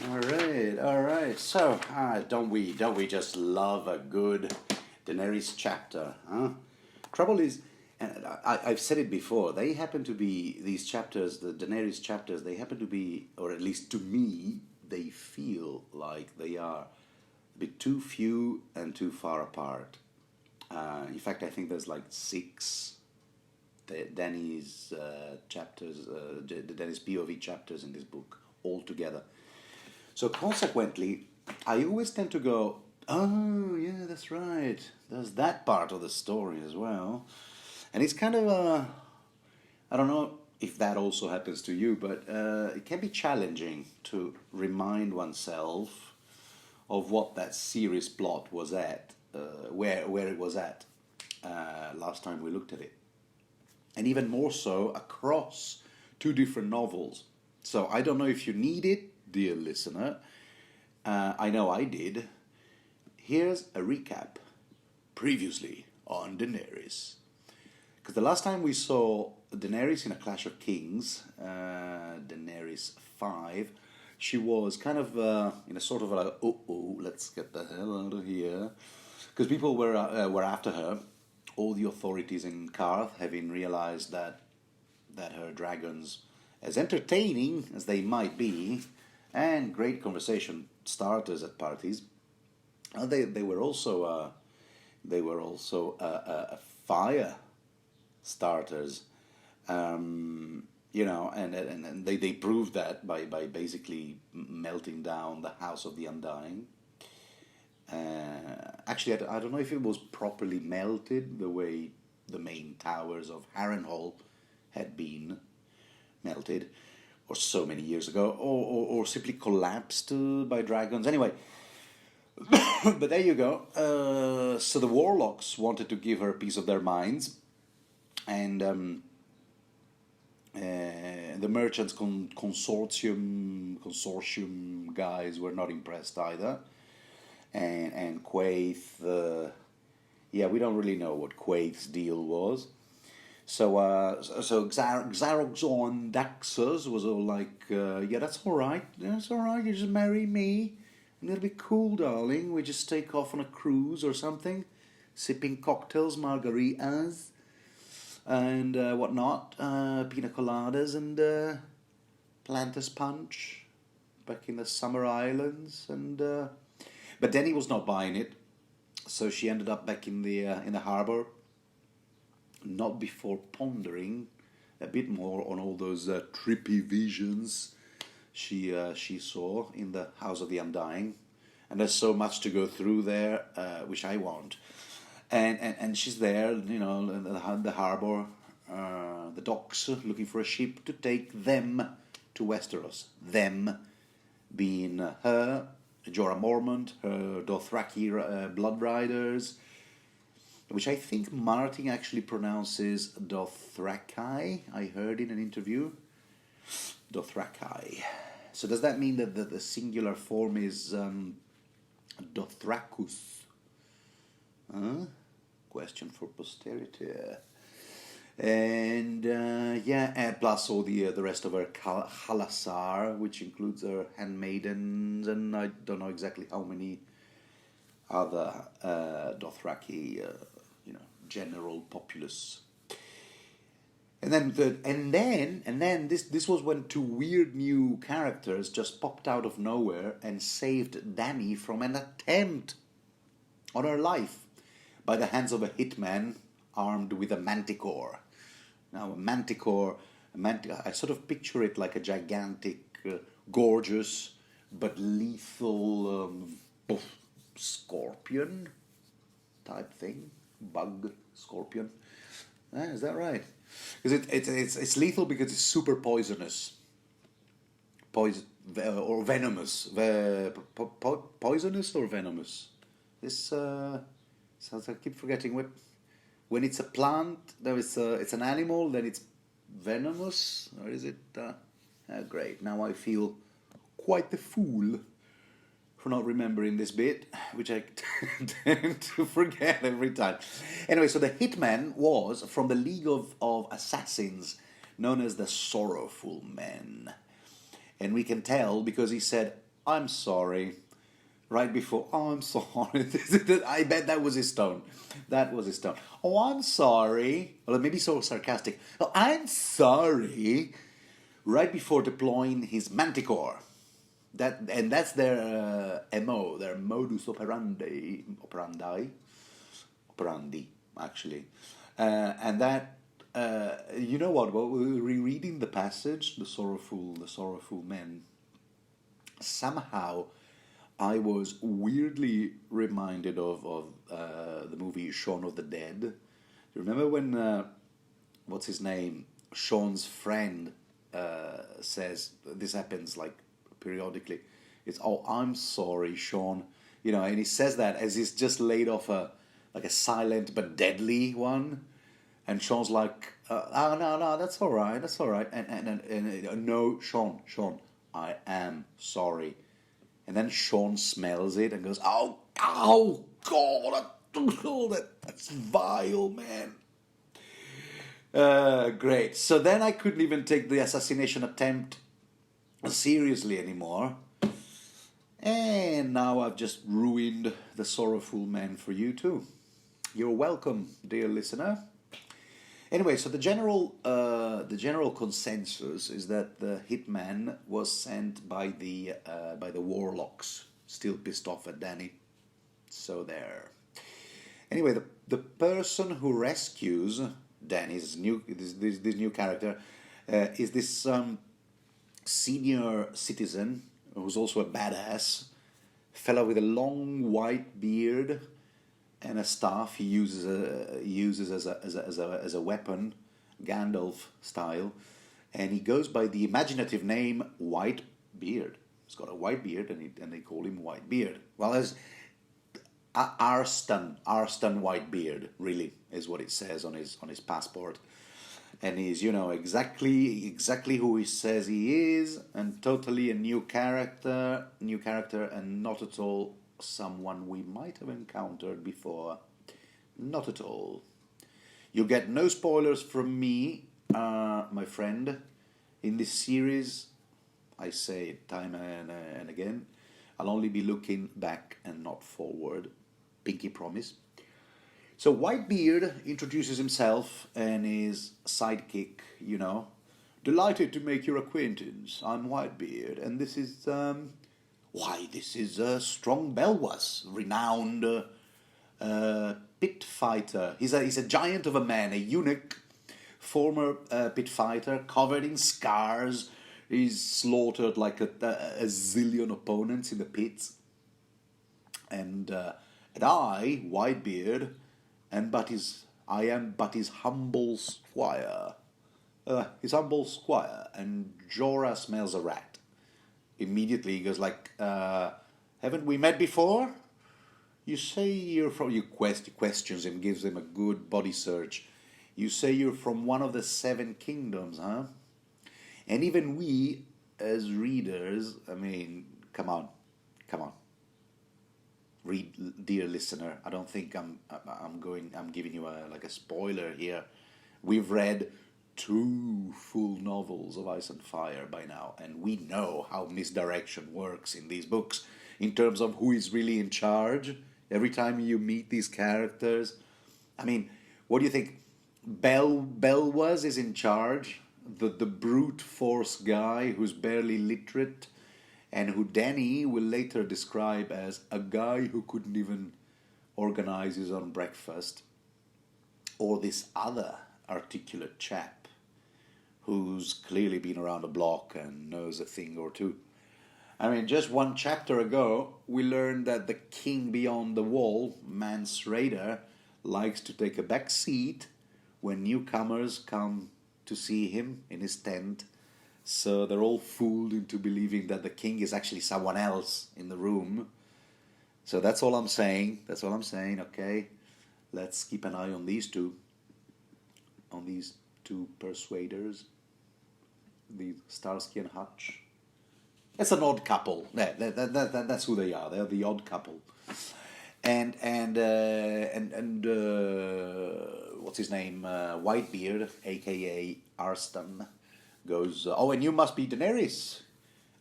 All right. So, don't we just love a good Daenerys chapter, huh? Trouble is, and I've said it before. They happen to be these chapters, the Daenerys chapters. They happen to be, or at least to me, they feel like they are a bit too few and too far apart. In fact, I think there's like six Danny's chapters, the Danny's POV chapters in this book altogether. So consequently, I always tend to go, oh yeah, that's right. There's that part of the story as well, and it's kind of I don't know if that also happens to you, but it can be challenging to remind oneself of what that series plot was at, where it was at last time we looked at it, and even more so across two different novels. So I don't know if you need it, dear listener. I know I did. Here's a recap. Previously on Daenerys. Because the last time we saw Daenerys in A Clash of Kings, Daenerys 5, she was kind of in a sort of a, let's get the hell out of here. Because people were after her, all the authorities in Karth, having realized that her dragons, as entertaining as they might be, and great conversation starters at parties, they were also fire starters, and they proved that by basically melting down the House of the Undying. Actually, I don't know if it was properly melted the way the main towers of Harrenhal had been melted, or so many years ago, or simply collapsed by dragons. Anyway, but there you go. So the warlocks wanted to give her a piece of their minds, and the merchants consortium guys were not impressed either. And Quaith, yeah, we don't really know what Quaith's deal was. So Xaroxon Daxus was all like, yeah, that's all right. That's all right. You just marry me, and it'll be cool, darling. We just take off on a cruise or something, sipping cocktails, margaritas, and whatnot, pina coladas and Planter's Punch, back in the summer islands, and but Denny was not buying it, so she ended up back in the harbour. Not before pondering a bit more on all those trippy visions she saw in the House of the Undying, and there's so much to go through there, which I won't. And she's there, the harbour, the docks, looking for a ship to take them to Westeros. Them being her, Jorah Mormont, her Dothraki blood riders, which I think Martin actually pronounces Dothraki. I heard in an interview. Dothraki. So does that mean that the singular form is Dothracus? Huh? Question for posterity. And and plus all the rest of her Halasar, which includes her handmaidens, and I don't know exactly how many other Dothraki, general populace. And then this was when two weird new characters just popped out of nowhere and saved Dany from an attempt on her life by the hands of a hitman armed with a manticore. Now a manticore, I sort of picture it like a gigantic, gorgeous but lethal scorpion type thing, bug scorpion. Is that right? Because it's lethal because it's super poisonous, or venomous, poisonous or venomous. This sounds. I keep forgetting when it's a plant. It's an animal. Then it's venomous, or is it? Great. Now I feel quite the fool for not remembering this bit, which I tend to forget every time. Anyway, so the hitman was from the League of Assassins, known as the Sorrowful Men. And we can tell because he said, I'm sorry. Right before, oh, I'm sorry. I bet that was his tone. That was his tone. Oh, I'm sorry. Well, maybe so sarcastic. Oh, I'm sorry. Right before deploying his manticore. That's their MO, their modus operandi, actually. And that, you know what? Well, rereading the passage, the sorrowful men, somehow I was weirdly reminded of the movie Shaun of the Dead. You remember when what's his name? Sean's friend says this happens like periodically. It's, oh, I'm sorry, Sean. You know, and he says that as he's just laid off a silent but deadly one, and Sean's like, oh, no, that's all right, and no, Sean, I am sorry. And then Sean smells it and goes, oh, God, that's vile, man. Great. So then I couldn't even take the assassination attempt seriously anymore. And now I've just ruined the sorrowful man for you too. You're welcome, dear listener. Anyway, so the general consensus is that the hitman was sent by the warlocks, still pissed off at Dany. So there. Anyway, the person who rescues Dany's this new character is this senior citizen who's also a badass fellow with a long white beard and a staff he uses as a weapon, Gandalf style, and he goes by the imaginative name Whitebeard. He's got a white beard, and they call him Whitebeard. Well, there's Arstan Whitebeard, really, is what it says on his passport, and he's, you know, exactly who he says he is, and totally a new character, and not at all someone we might have encountered before. Not at all. You get no spoilers from me, my friend. In this series, I say it time and again, I'll only be looking back and not forward. Pinky promise. So Whitebeard introduces himself and his sidekick, you know. Delighted to make your acquaintance. I'm Whitebeard, and this is this is Strong Belwas, renowned pit fighter. He's a giant of a man, a eunuch, former pit fighter, covered in scars. He's slaughtered like a zillion opponents in the pits. And I, Whitebeard, I am but his humble squire. And Jorah smells a rat. Immediately he goes like, haven't we met before? You say you're from... You questions him, gives him a good body search. You say you're from one of the 7 kingdoms, huh? And even we, as readers, I mean, come on. Read, dear listener. I don't think I'm giving you a spoiler here. We've read 2 full novels of Ice and Fire by now, and we know how misdirection works in these books in terms of who is really in charge. Every time you meet these characters, I mean, what do you think? Belwas is in charge, the brute force guy who's barely literate, and who Dany will later describe as a guy who couldn't even organize his own breakfast, or this other articulate chap who's clearly been around the block and knows a thing or two. I mean, just 1 chapter ago, we learned that the king beyond the wall, Mance Rayder, likes to take a back seat when newcomers come to see him in his tent. So they're all fooled into believing that the king is actually someone else in the room. So that's all I'm saying. Okay? Let's keep an eye on these two persuaders, the Starsky and Hutch. It's an odd couple. That's who they are. They're the odd couple. And what's his name? Whitebeard, a.k.a. Arstan, goes, oh, and you must be Daenerys.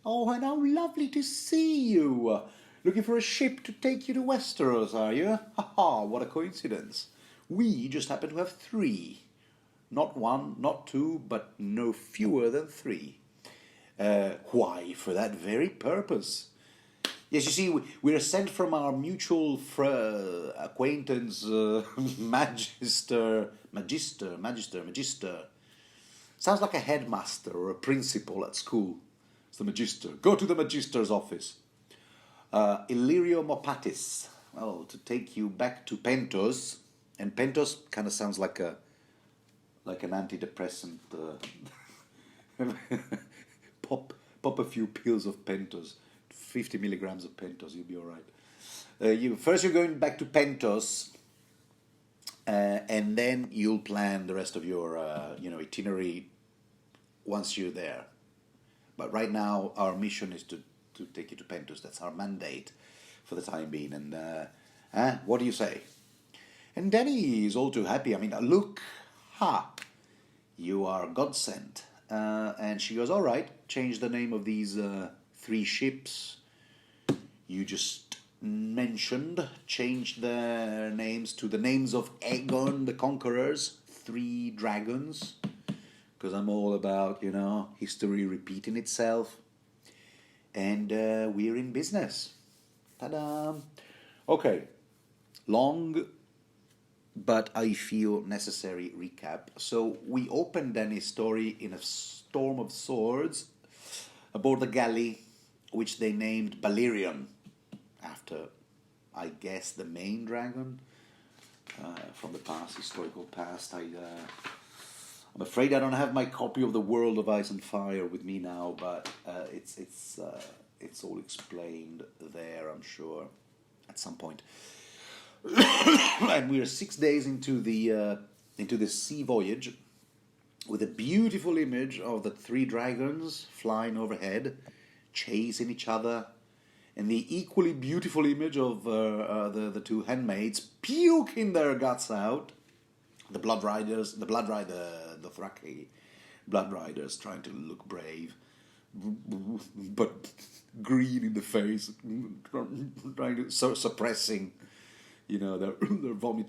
Oh, and how lovely to see you. Looking for a ship to take you to Westeros, are you? Ha ha, what a coincidence. We just happen to have 3. Not 1, not 2, but no fewer than 3. Why, for that very purpose. Yes, you see, we are sent from our mutual acquaintance, magister. Sounds like a headmaster or a principal at school. It's the magister. Go to the magister's office. Illyrio Mopatis. Well, to take you back to Pentos. And Pentos kind of sounds like an antidepressant. Pop a few pills of Pentos. 50 milligrams of Pentos, you'll be all right. You're going back to Pentos, and then you'll plan the rest of your itinerary once you're there. But right now, our mission is to take you to Pentos. That's our mandate for the time being. And what do you say? And Danny is all too happy. I mean, look, you are God sent. And she goes, all right, change the name of these 3 ships you just mentioned, change their names to the names of Aegon the Conqueror's 3 dragons, because I'm all about, history repeating itself. And we're in business. Ta-da! Okay, long but I feel necessary recap. So we opened Danny's story in a storm of swords aboard the galley, which they named Balerion, after, I guess, the main dragon from the past, historical past. I'm afraid I don't have my copy of The World of Ice and Fire with me now, but it's all explained there, I'm sure, at some point. And we are 6 days into the sea voyage, with a beautiful image of the 3 dragons flying overhead, chasing each other, and the equally beautiful image of the 2 handmaids puking their guts out. The Thraki blood riders trying to look brave, but green in the face, trying to suppressing, their vomit,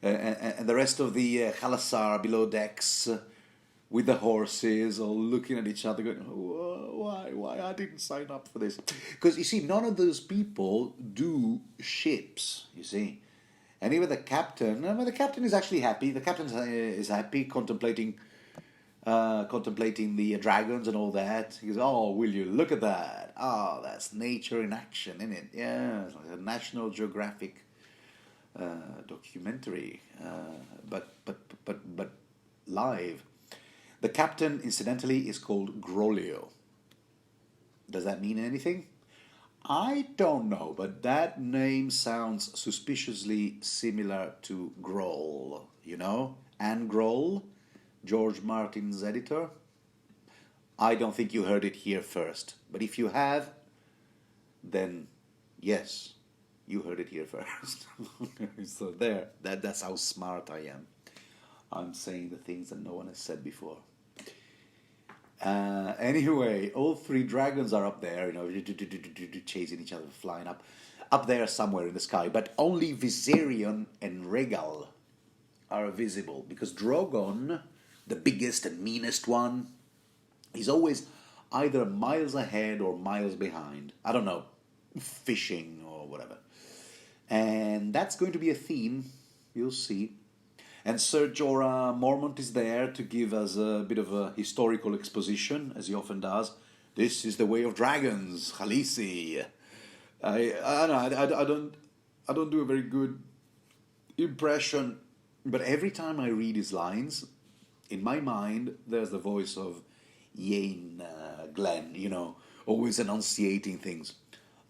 and the rest of the Khalasar below decks with the horses all looking at each other going, why I didn't sign up for this. Because, you see, none of those people do ships, you see. And even the captain is actually happy. The captain is happy contemplating the dragons and all that. He goes, oh, will you look at that? Oh, that's nature in action, isn't it? Yeah, it's like a National Geographic documentary, but live. The captain, incidentally, is called Grolio. Does that mean anything? I don't know, but that name sounds suspiciously similar to Grohl, Anne Grohl, George Martin's editor. I don't think you heard it here first, but if you have, then yes, you heard it here first. So there, that's how smart I am. I'm saying the things that no one has said before. Anyway, all 3 dragons are up there, chasing each other, flying up there somewhere in the sky. But only Viserion and Rhaegal are visible, because Drogon, the biggest and meanest one, is always either miles ahead or miles behind. I don't know, fishing or whatever. And that's going to be a theme, you'll see. And Sir Jorah Mormont is there to give us a bit of a historical exposition, as he often does. This is the way of dragons, Khaleesi. I don't do a very good impression, but every time I read his lines, in my mind, there's the voice of Ian Glenn, always enunciating things.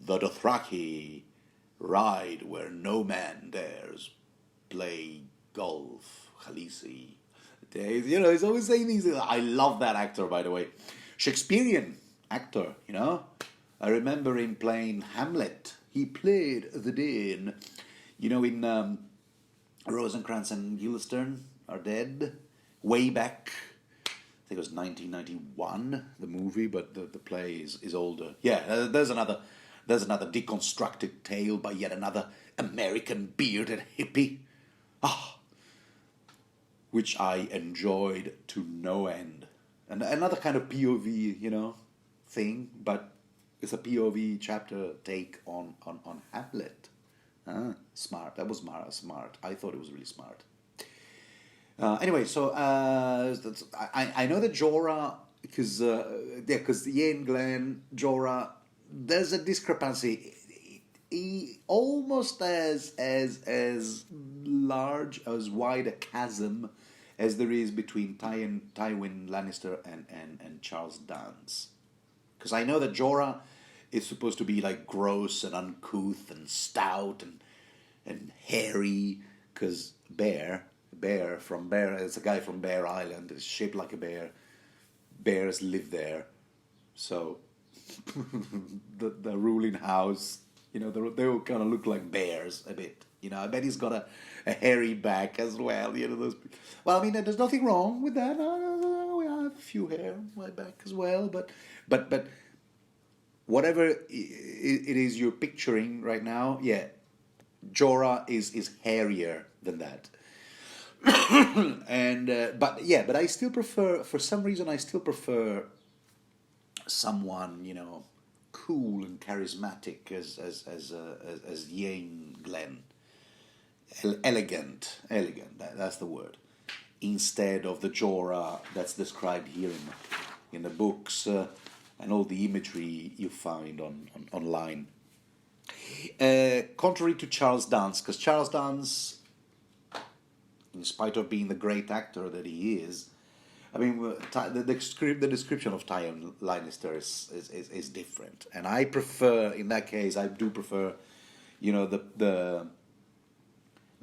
The Dothraki ride where no man dares, play golf, Khaleesi. He's always saying these. I love that actor, by the way. Shakespearean actor, I remember him playing Hamlet. He played the Dean. In Rosencrantz and Guildenstern are dead. Way back think it was 1991, the movie, but the play is older. Yeah, there's another deconstructed tale by yet another American bearded hippie. Ah, which I enjoyed to no end. And another kind of POV, thing, but it's a POV chapter take on Hamlet. Smart. That was smart. I thought it was really smart. Anyway, so I know that Jorah, because Ian, Glenn, Jorah, there's a discrepancy. He almost as large, as wide a chasm as there is between Tywin Lannister and Charles Dance. Because I know that Jorah is supposed to be like gross and uncouth and stout and hairy, because Bear, it's a guy from Bear Island, is shaped like a bear. Bears live there, so the ruling house, they all kind of look like bears a bit. I bet he's got a hairy back as well. Well, I mean, there's nothing wrong with that. I have a few hair on my back as well, but whatever it is you're picturing right now, yeah, Jorah is hairier than that. But I still prefer, for some reason, someone cool and charismatic as Ian Glenn, elegant. That's the word. Instead of the Jorah that's described here in the books and all the imagery you find online. Contrary to Charles Dance, because Charles Dance, in spite of being the great actor that he is, I mean, the description of Tywin Lannister is different, and I prefer, in that case, the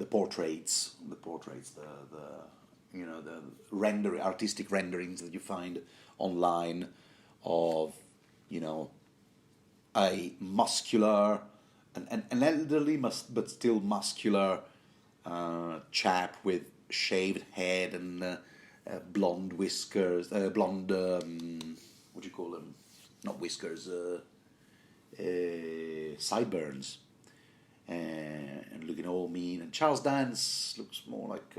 portraits, the artistic renderings that you find online of a muscular, an elderly but still muscular chap with shaved head and blonde whiskers, what do you call them? Not whiskers, sideburns, and looking all mean. And Charles Dance looks more like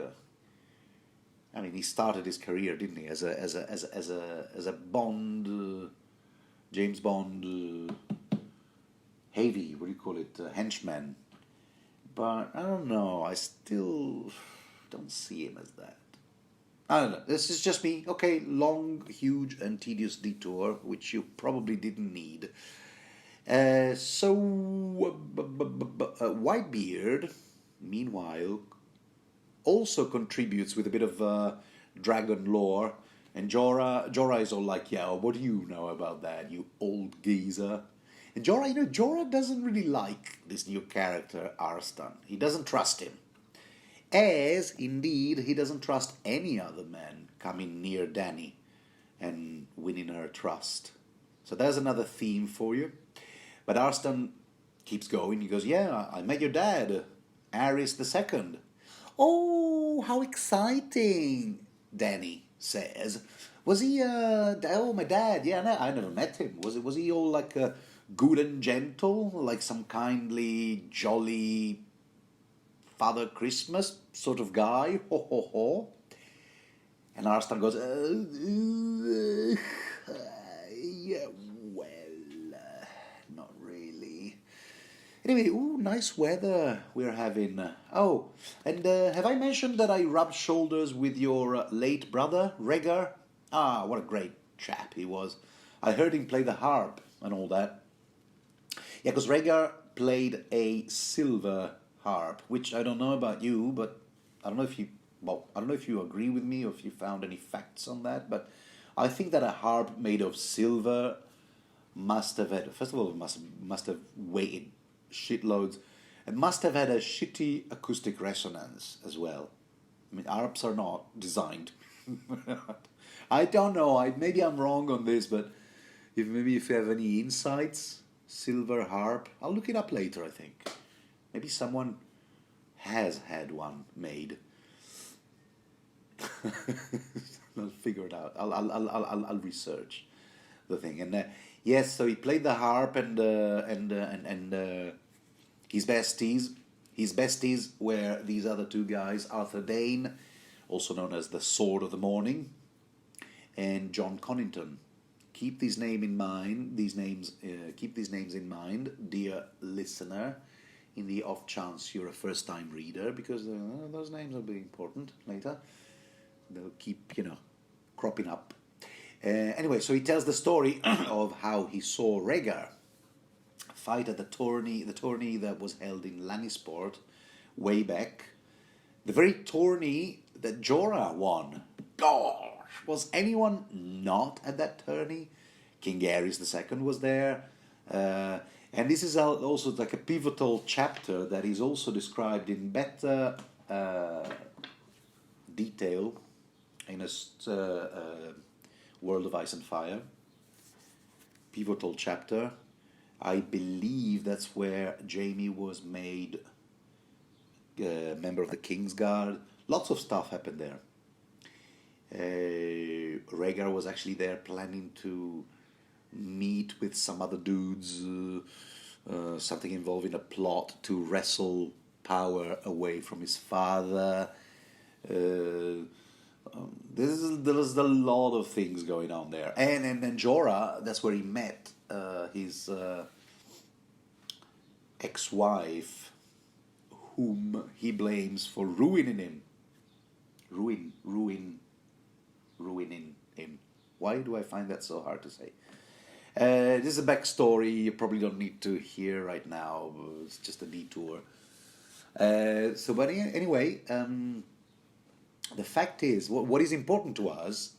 he started his career, didn't he, as a Bond, James Bond, heavy, what do you call it, henchman. But I don't know, I still don't see him as that. I don't know, this is just me. Okay, long, huge and tedious detour, which you probably didn't need. Whitebeard, meanwhile, also contributes with a bit of dragon lore. And Jorah is all like, yeah, what do you know about that, you old geezer? And Jorah doesn't really like this new character, Arstan. He doesn't trust him. As, indeed, he doesn't trust any other man coming near Dany and winning her trust. So there's another theme for you. But Arstan keeps going. He goes, yeah, I met your dad, Aerys II. Oh, how exciting, Dany says. Was he, my dad, yeah, no, I never met him. Was he all like good and gentle, like some kindly, jolly Father Christmas sort of guy? Ho, ho, ho. And Arstan goes, yeah, well, not really. Anyway, nice weather we're having. Oh, and have I mentioned that I rubbed shoulders with your late brother, Rhaegar? Ah, what a great chap he was. I heard him play the harp and all that. Yeah, because Rhaegar played a silver harp, which I don't know about you, but I don't know if you agree with me or if you found any facts on that, but I think that a harp made of silver must have had, first of all, must have weighed shitloads, and must have had a shitty acoustic resonance as well. I mean, harps are not designed. I don't know, maybe I'm wrong on this, but if you have any insights, silver harp, I'll look it up later, I think. Maybe someone has had one made. I'll figure it out. I'll research the thing. And yes, so he played the harp, and his besties. His besties were these other two guys, Arthur Dane, also known as the Sword of the Morning, and John Connington. Keep these names in mind. Keep these names in mind, dear listener, in the off chance you're a first-time reader, because those names will be important later. They'll keep, cropping up. Anyway, so he tells the story of how he saw Rhaegar fight at the tourney that was held in Lannisport way back. The very tourney that Jorah won. Gosh, was anyone not at that tourney? King Aerys II was there. And this is also like a pivotal chapter that is also described in better detail in a World of Ice and Fire. Pivotal chapter. I believe that's where Jaime was made member of the Kingsguard. Lots of stuff happened there. Rhaegar was actually there planning to meet with some other dudes, something involving a plot to wrestle power away from his father. There's a lot of things going on there. And Jorah, that's where he met his ex-wife, whom he blames for ruining him. Ruining him. Why do I find that so hard to say? This is a backstory you probably don't need to hear right now. It's just a detour. But anyway, the fact is, what is important to us,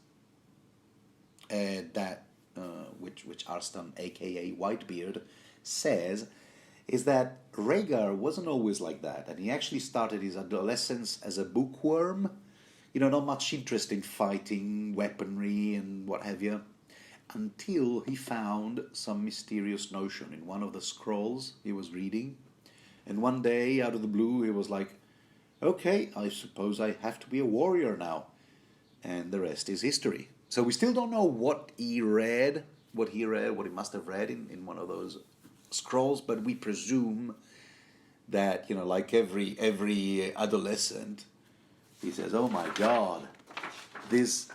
which Arstan, aka Whitebeard, says, is that Rhaegar wasn't always like that, and he actually started his adolescence as a bookworm. Not much interest in fighting, weaponry, and what have you, until he found some mysterious notion in one of the scrolls he was reading. And one day, out of the blue, he was like, okay, I suppose I have to be a warrior now. And the rest is history. So we still don't know what he must have read in one of those scrolls, but we presume that, like every adolescent, he says, oh my God, this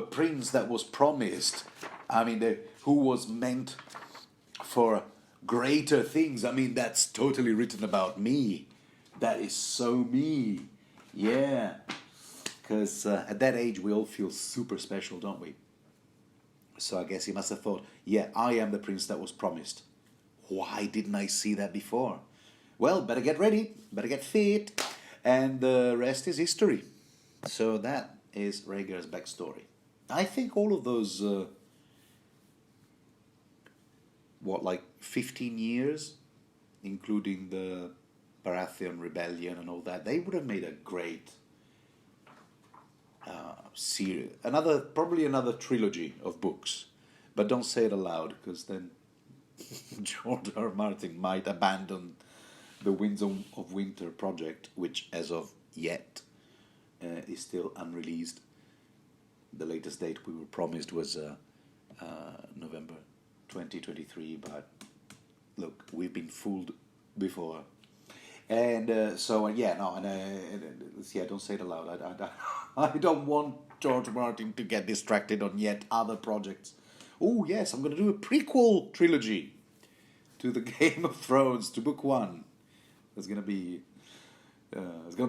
prince that was promised, who was meant for greater things, that's totally written about me. That is so me. Yeah. Because at that age, we all feel super special, don't we? So I guess he must have thought, yeah, I am the prince that was promised. Why didn't I see that before? Well, better get ready, better get fit, and the rest is history. So that is Rhaegar's backstory. I think all of those, 15 years, including the Baratheon Rebellion and all that, they would have made a great series. Probably another trilogy of books. But don't say it aloud, because then George R. R. Martin might abandon the Winds of Winter project, which as of yet is still unreleased. The latest date we were promised was November 2023, but look, we've been fooled before. And don't say it aloud. I don't want George Martin to get distracted on yet other projects. Oh yes, I'm going to do a prequel trilogy to the Game of Thrones, to Book 1. It's going to be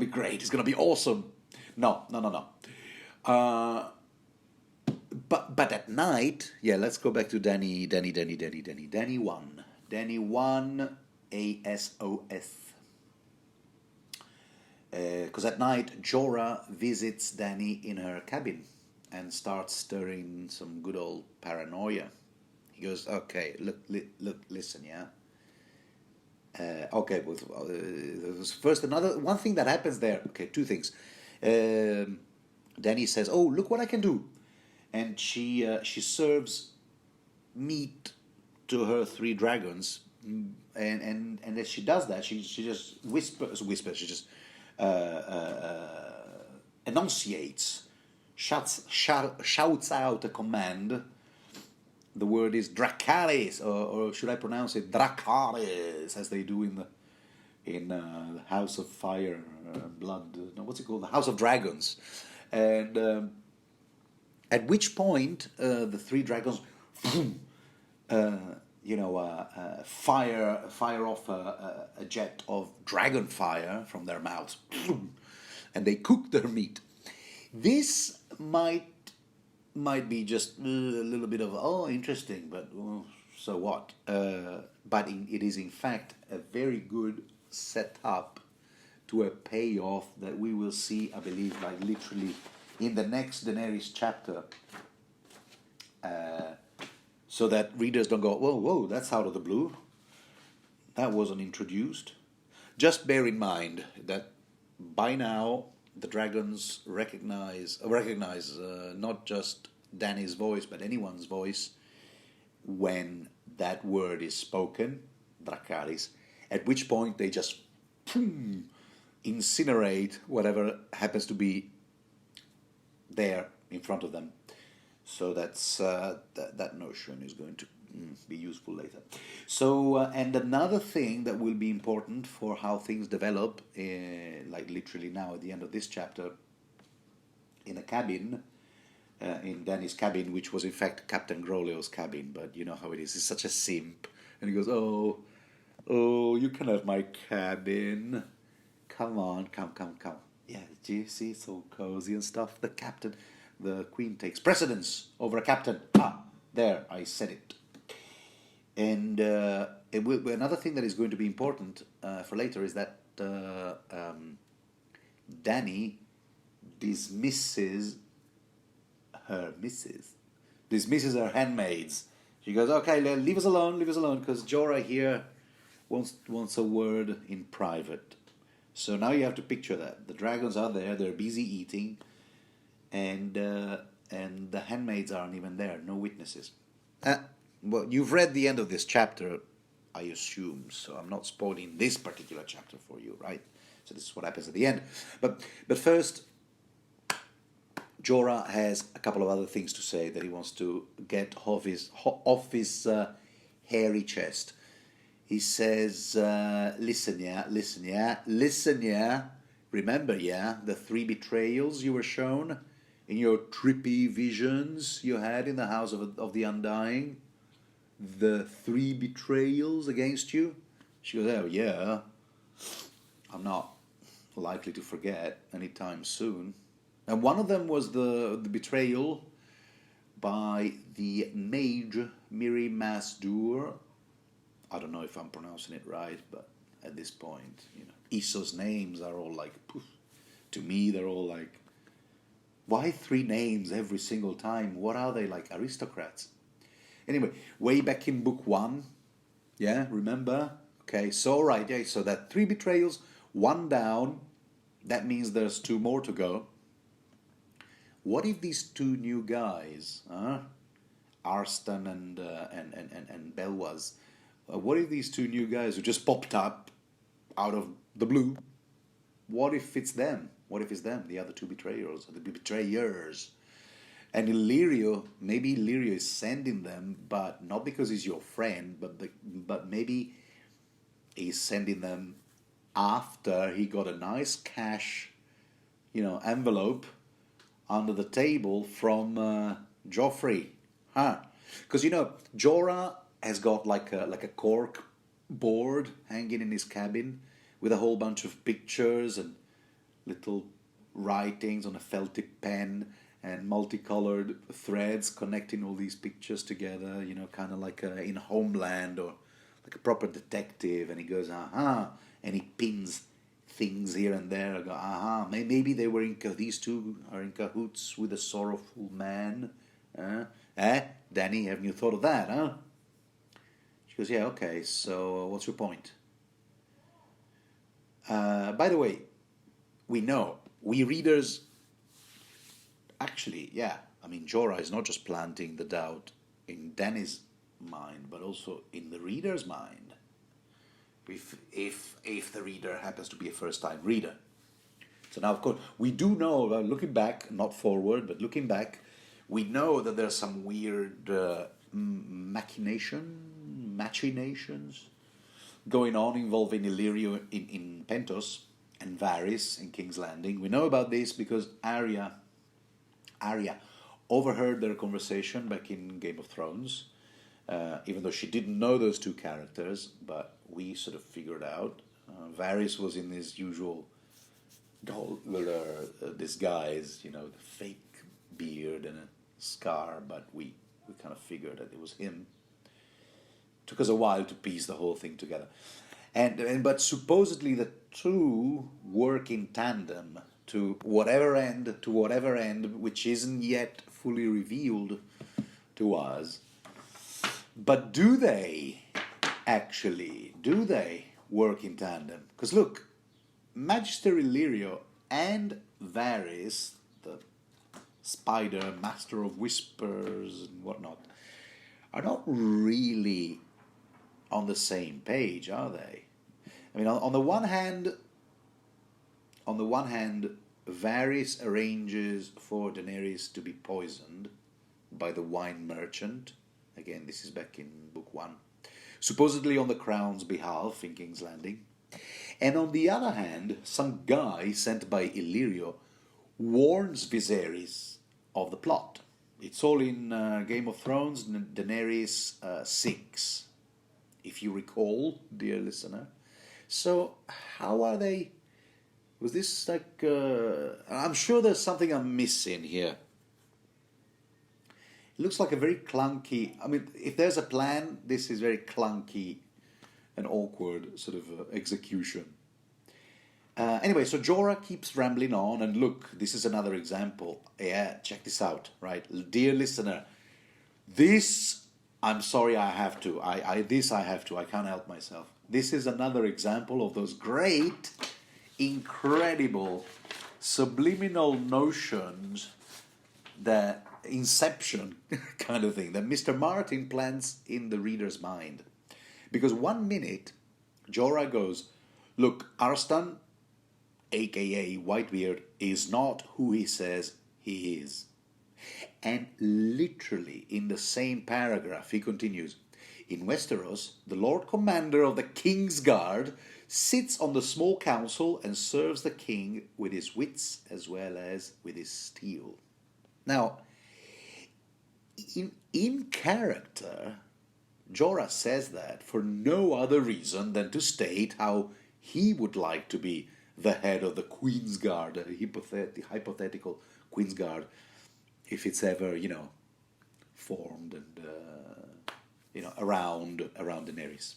great. It's going to be awesome. No. But at night, let's go back to Danny 1. Danny 1, ASOS. Because at night, Jorah visits Dany in her cabin and starts stirring some good old paranoia. He goes, okay, look, listen, yeah? First, one thing that happens there, okay, two things. Dany says, oh, look what I can do. And she serves meat to her 3 dragons. And as she does that, she whispers, she just enunciates shouts out a command. The word is Dracarys, or should I pronounce it Dracarys, as they do in the House of Fire, Blood. No, what's it called? The House of Dragons, and at which point the three dragons, fire off a jet of dragon fire from their mouths, and they cook their meat. This might be just a little bit of interesting, but so what? But it is in fact a very good setup to a payoff that we will see, I believe, like literally in the next Daenerys chapter. So that readers don't go, whoa, that's out of the blue. That wasn't introduced. Just bear in mind that by now the dragons recognize not just Dany's voice, but anyone's voice when that word is spoken, Dracarys, at which point they just incinerate whatever happens to be there in front of them. So that's that notion is going to be useful later. So, and another thing that will be important for how things develop, like literally now at the end of this chapter, in a cabin, in Dany's cabin, which was in fact Captain Groleo's cabin, but you know how it is. He's such a simp. And he goes, oh, you can have my cabin. Come on, come. Yeah, do you see? It's all cozy and stuff. The queen takes precedence over a captain. There, I said it. And another thing that is going to be important for later is that Dany dismisses her handmaids. She goes, okay, leave us alone, because Jorah here wants a word in private. So now you have to picture that. The dragons are there, they're busy eating, and the handmaids aren't even there, no witnesses. Well, you've read the end of this chapter, I assume, so I'm not spoiling this particular chapter for you, right? So this is what happens at the end. But first, Jorah has a couple of other things to say that he wants to get off his hairy chest. He says, listen, yeah. Remember, yeah, the 3 betrayals you were shown in your trippy visions you had in the House of the Undying? The 3 betrayals against you? She goes, oh, yeah. I'm not likely to forget anytime soon. And one of them was the betrayal by the mage Miri Masdur. I don't know if I'm pronouncing it right, but at this point, ASOS names are all like, poof. To me, they're all like, why 3 names every single time? What are they, like aristocrats? Anyway, way back in book 1, yeah, remember? Okay, so right, yeah, so that 3 betrayals, 1 down, that means there's 2 more to go. What if these 2 new guys, Arstan and Belwaz, what if these 2 new guys who just popped up out of the blue, what if it's them? What if it's them, the other 2 betrayers, the betrayers? And maybe Illyrio is sending them, but not because he's your friend, but maybe he's sending them after he got a nice cash, envelope under the table from Joffrey, Because Jorah has got like a cork board hanging in his cabin with a whole bunch of pictures and little writings on a felt tip pen and multicolored threads connecting all these pictures together. Kind of like in Homeland or like a proper detective. And he goes, and he pins things here and there. I go, maybe they were these 2 are in cahoots with a sorrowful man. Dany, haven't you thought of that, huh? She goes, yeah, okay, so what's your point? By the way, we readers, actually, yeah, I mean, Jorah is not just planting the doubt in Dany's mind, but also in the reader's mind. If the reader happens to be a first-time reader. So now, of course, we do know, looking back, not forward, but looking back, we know that there's some weird machinations going on involving Illyrio in Pentos and Varys in King's Landing. We know about this because Arya overheard their conversation back in Game of Thrones, even though she didn't know those two characters, but we sort of figured out. Varys was in his usual disguise, the fake beard and a scar, but we kind of figured that it was him. Took us a while to piece the whole thing together, but supposedly the two work in tandem to whatever end, which isn't yet fully revealed to us. But do they work in tandem? Because look, Magister Illyrio and Varys, the spider, master of whispers and whatnot, are not really on the same page, are they? I mean, on the one hand, Varys arranges for Daenerys to be poisoned by the wine merchant. Again, this is back in Book 1. Supposedly on the Crown's behalf in King's Landing. And on the other hand, some guy sent by Illyrio warns Viserys of the plot. It's all in Game of Thrones, Daenerys 6, if you recall, dear listener. So how are they? Was this like... I'm sure there's something I'm missing here. It looks like a very clunky... I mean, if there's a plan, this is very clunky and awkward sort of execution. Anyway, so Jorah keeps rambling on, and look, this is another example. Yeah, check this out, right? Dear listener, this... I'm sorry I have to. I can't help myself. This is another example of those great, incredible, subliminal notions that Inception kind of thing that Mr. Martin plants in the reader's mind. Because 1 minute, Jorah goes, look, Arstan, a.k.a. Whitebeard, is not who he says he is. And literally in the same paragraph, he continues, in Westeros, the Lord Commander of the King's Guard sits on the small council and serves the king with his wits as well as with his steel. Now, in character, Jorah says that for no other reason than to state how he would like to be the head of the Queen's Guard, the hypothetical Queen's Guard, if it's ever, formed and, around Daenerys.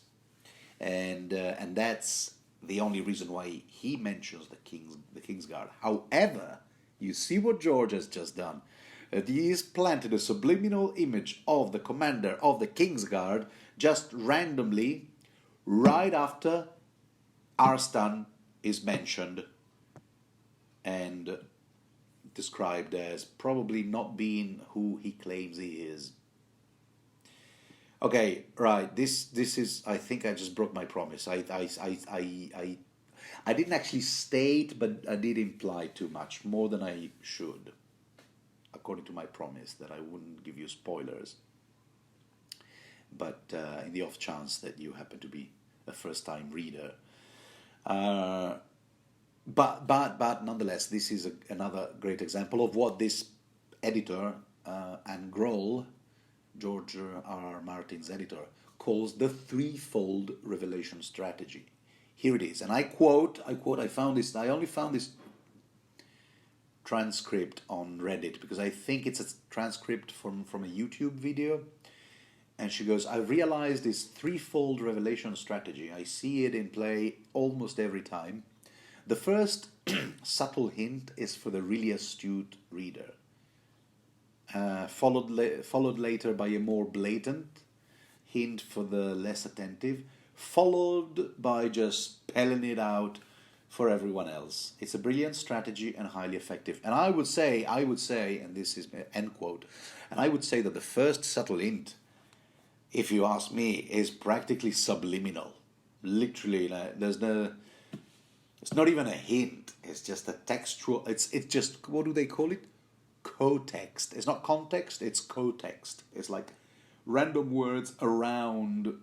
And that's the only reason why he mentions the King's Guard. However, you see what George has just done. He has planted a subliminal image of the commander of the King's Guard just randomly right after Arstan is mentioned and described as probably not being who he claims he is. Okay, right. This is. I think I just broke my promise. I didn't actually state, but I did imply too much, more than I should, according to my promise that I wouldn't give you spoilers. But in the off chance that you happen to be a first-time reader, but nonetheless, this is another great example of what this editor and Grohl, George R. Martin's editor, calls the threefold revelation strategy. Here it is, and I quote, I only found this transcript on Reddit because I think it's a transcript from a YouTube video. And she goes, I realized this threefold revelation strategy. I see it in play almost every time. The first subtle hint is for the really astute reader. Followed later by a more blatant hint for the less attentive, followed by just spelling it out for everyone else. It's a brilliant strategy and highly effective. And I would say, and this is end quote, and I would say that the first subtle hint, if you ask me, is practically subliminal. Literally, there's It's not even a hint. It's just a textual. It's just, what do they call it? Co-text. It's not context. It's co-text. It's like random words around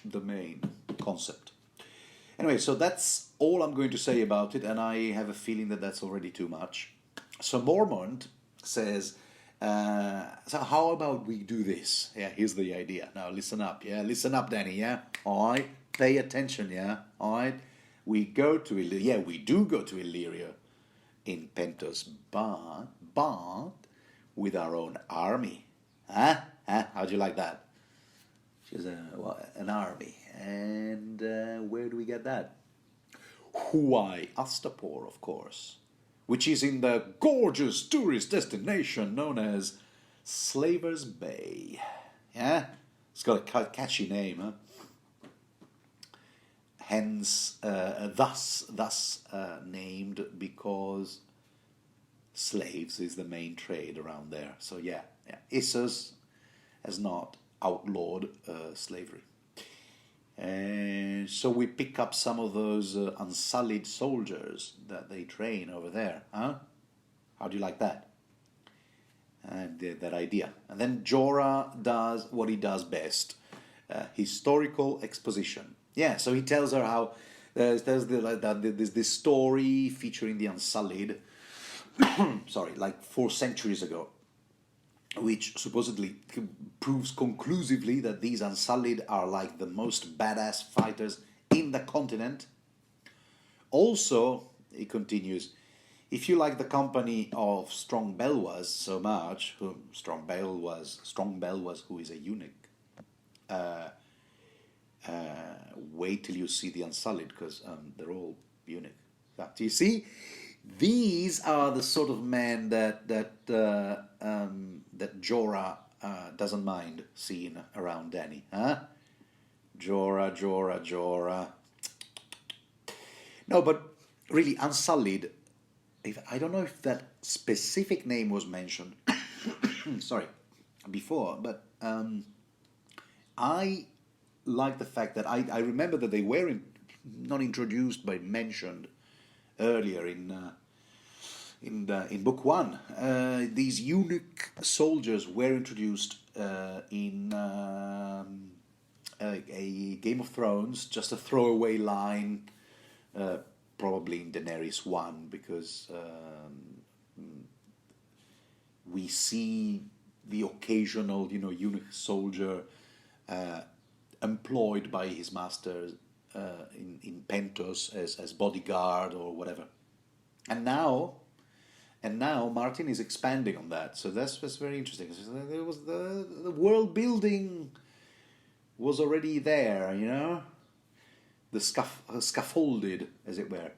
the main concept. Anyway, so that's all I'm going to say about it, and I have a feeling that that's already too much. So Mormont says, so how about we do this? Yeah, here's the idea. Now listen up, yeah? Listen up, Danny, yeah? All right? Pay attention, yeah? All right? We go to Illyria. Yeah, we do go to Illyria in Pentos, but with our own army. Huh? How'd you like that? She's an army. And where do we get that? Huay Astapor, of course, which is in the gorgeous tourist destination known as Slaver's Bay. Yeah? It's got a catchy name, huh? Hence, thus named because slaves is the main trade around there. So yeah. ASOS has not outlawed slavery. And so we pick up some of those unsullied soldiers that they train over there. Huh? How do you like that? And that idea. And then Jorah does what he does best. Historical exposition. Yeah, so he tells her how there's this story featuring the Unsullied, sorry, like 4 centuries ago, which supposedly proves conclusively that these Unsullied are like the most badass fighters in the continent. Also, he continues, if you like the company of Strong Belwas so much, Strong Bell was who is a eunuch, wait till you see the Unsullied, because they're all eunuch. Do you see? These are the sort of men that Jorah doesn't mind seeing around Dany, huh? Jorah. No, but really, Unsullied. I don't know if that specific name was mentioned. Sorry, before, but I like the fact that I remember that they were not introduced but mentioned earlier in book 1. These eunuch soldiers were introduced in a Game of Thrones, just a throwaway line, probably in Daenerys I, because we see the occasional, eunuch soldier employed by his master in Pentos as bodyguard or whatever. And now Martin is expanding on that. So that's very interesting. There was the world building was already there, the scaffolded, as it were.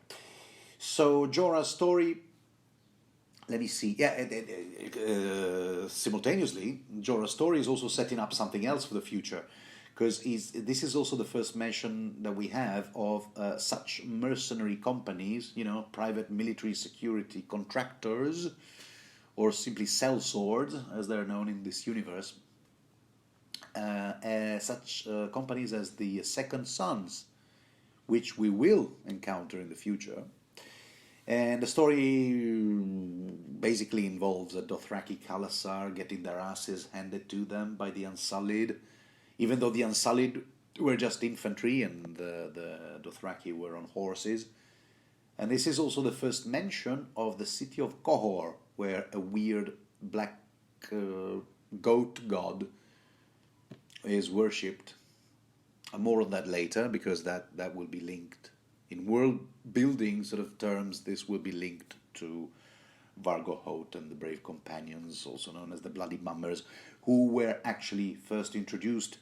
So Jorah's story, let me see. Yeah, simultaneously, Jorah's story is also setting up something else for the future, because this is also the first mention that we have of such mercenary companies, private military security contractors, or simply sellswords, as they're known in this universe. Such companies as the Second Sons, which we will encounter in the future. And the story basically involves a Dothraki Khalasar getting their asses handed to them by the Unsullied, even though the Unsullied were just infantry and the Dothraki were on horses. And this is also the first mention of the city of Qohor, where a weird black goat god is worshipped. More on that later, because that will be linked. In world building sort of terms, this will be linked to Vargohout and the Brave Companions, also known as the Bloody Mummers, who were actually first introduced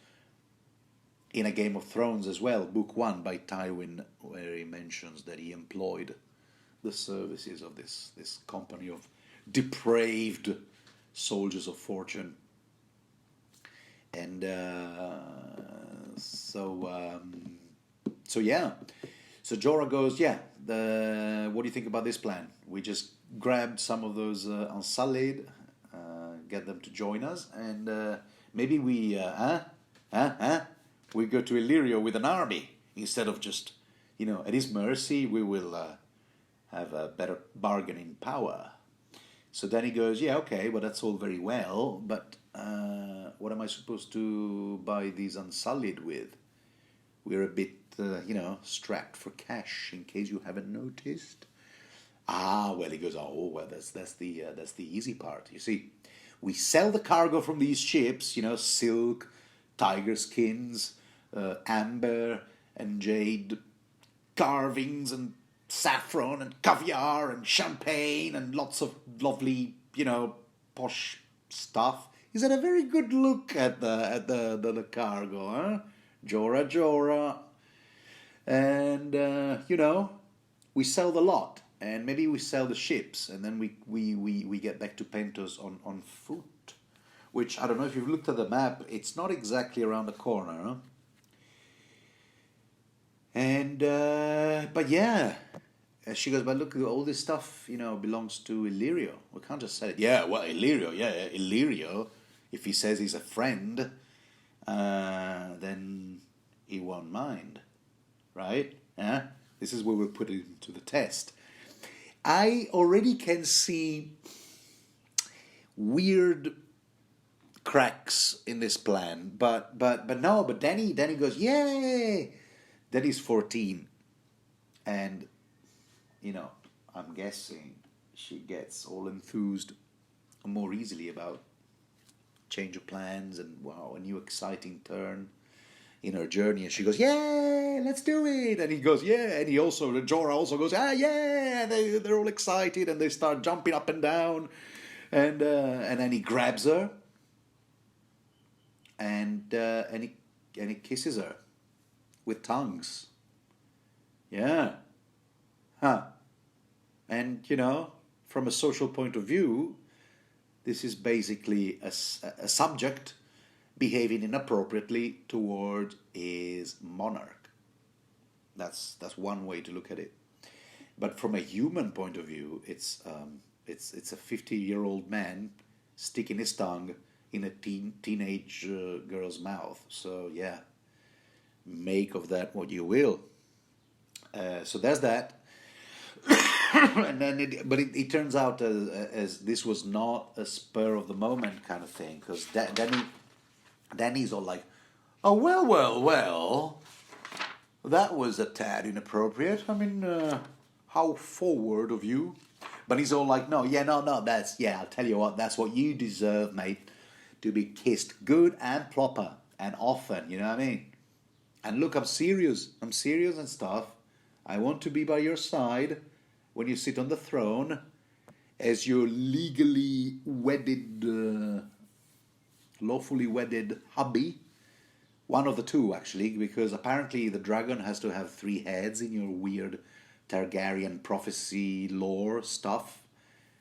in a Game of Thrones as well, Book 1 by Tywin, where he mentions that he employed the services of this company of depraved soldiers of fortune. And so yeah. So Jorah goes, what do you think about this plan? We just grabbed some of those Unsullied, get them to join us, and maybe we go to Illyria with an army instead of just at his mercy, we will have a better bargaining power. So then he goes, yeah, okay, well, that's all very well, but what am I supposed to buy these Unsullied with? We're a bit, strapped for cash, in case you haven't noticed. Ah, well, he goes, oh, well, that's the easy part. You see, we sell the cargo from these ships, silk, tiger skins, amber and jade carvings and saffron and caviar and champagne and lots of lovely, posh stuff. He's had a very good look at the cargo, huh? Jora Jora. And, we sell the lot. And maybe we sell the ships, and then we get back to Pentos on foot. Which, I don't know if you've looked at the map, it's not exactly around the corner, huh? And, but yeah. She goes, but look, all this stuff, belongs to Illyrio. We can't just sell it. Yeah, well, Illyrio, yeah, Illyrio. If he says he's a friend, then he won't mind, right? Yeah? This is where we'll put it to the test. I already can see weird cracks in this plan, but Danny goes, yay! Danny's 14, and I'm guessing she gets all enthused more easily about change of plans and wow, a new exciting turn in her journey, and she goes, yeah, let's do it. And he goes, yeah, and Jorah also goes, yeah, they're all excited, and they start jumping up and down, and then he grabs her, and he kisses her with tongues. Yeah. Huh. And, from a social point of view, this is basically a subject behaving inappropriately toward his monarch. That's one way to look at it. But from a human point of view, it's a 50-year-old man sticking his tongue in a teenage girl's mouth. So yeah, make of that what you will. So there's that. And then it turns out as this was not a spur of the moment kind of thing, because Danny's all like, oh, well, that was a tad inappropriate. I mean, how forward of you. But he's all like, no, I'll tell you what, that's what you deserve, mate, to be kissed good and proper and often, you know what I mean? And look, I'm serious and stuff. I want to be by your side when you sit on the throne as your legally wedded, lawfully wedded hubby. One of the two, actually, because apparently the dragon has to have 3 heads in your weird Targaryen prophecy lore stuff.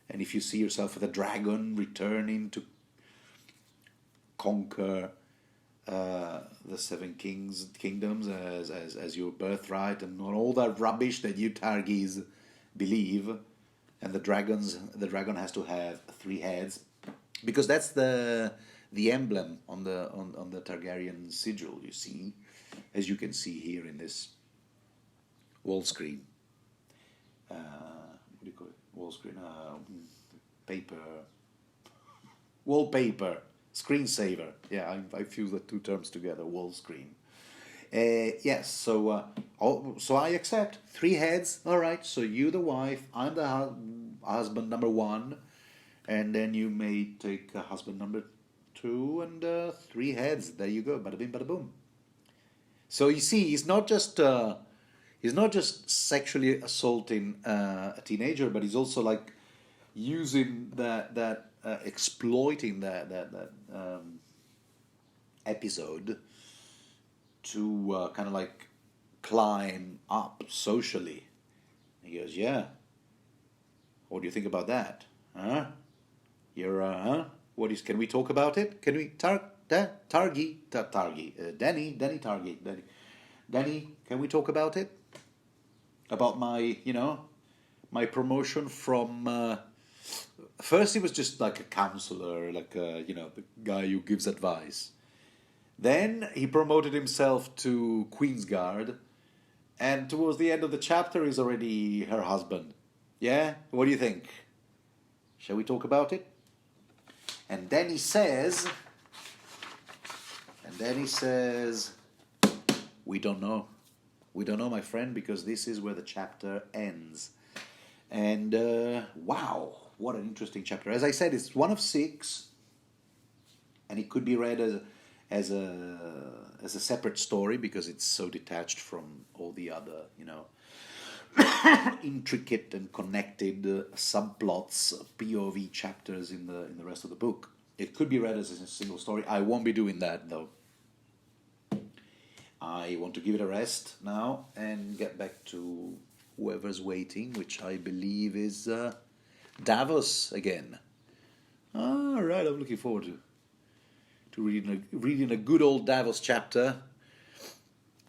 And if you see yourself with a dragon returning to conquer the 7 kingdoms as your birthright and all that rubbish that you Targis believe, and the dragon has to have 3 heads, because that's the emblem on the Targaryen sigil, you see, as you can see here in this wall screen. What do you call it? Wall screen? Wallpaper. Screensaver. Yeah, I fuse the 2 terms together. Wall screen. Yes, so I accept 3 heads. All right, so you the wife, I'm the husband number 1, and then you may take husband number 2 and 3 heads. There you go. Bada bing, bada boom. So you see, he's not just sexually assaulting a teenager, but he's also like using that exploiting that episode to kind of like climb up socially. He goes, yeah. What do you think about that? Huh? You're, huh? Can we talk about it? Can we, Danny Targi. Danny, can we talk about it? About my, my promotion from, first he was just like a counselor, like, the guy who gives advice. Then he promoted himself to Queensguard, And towards the end of the chapter is already her husband. Yeah? What do you think? Shall we talk about it? And then he says, we don't know. We don't know, my friend, because this is where the chapter ends. And wow, what an interesting chapter. As I said, it's one of 6, and it could be read as a separate story because it's so detached from all the other, intricate and connected subplots, POV chapters in the rest of the book. It could be read as a single story. I won't be doing that, though. I want to give it a rest now and get back to whoever's waiting, which I believe is Davos again. All right, I'm looking forward to reading a good old Davos chapter.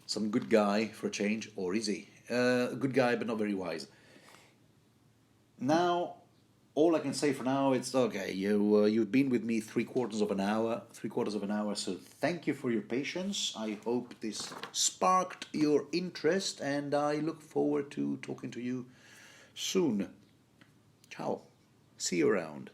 Some good guy for a change, or is he? A good guy, but not very wise. Now, all I can say for now, it's okay. You've been with me 3/4 of an hour. So thank you for your patience. I hope this sparked your interest, and I look forward to talking to you soon. Ciao. See you around.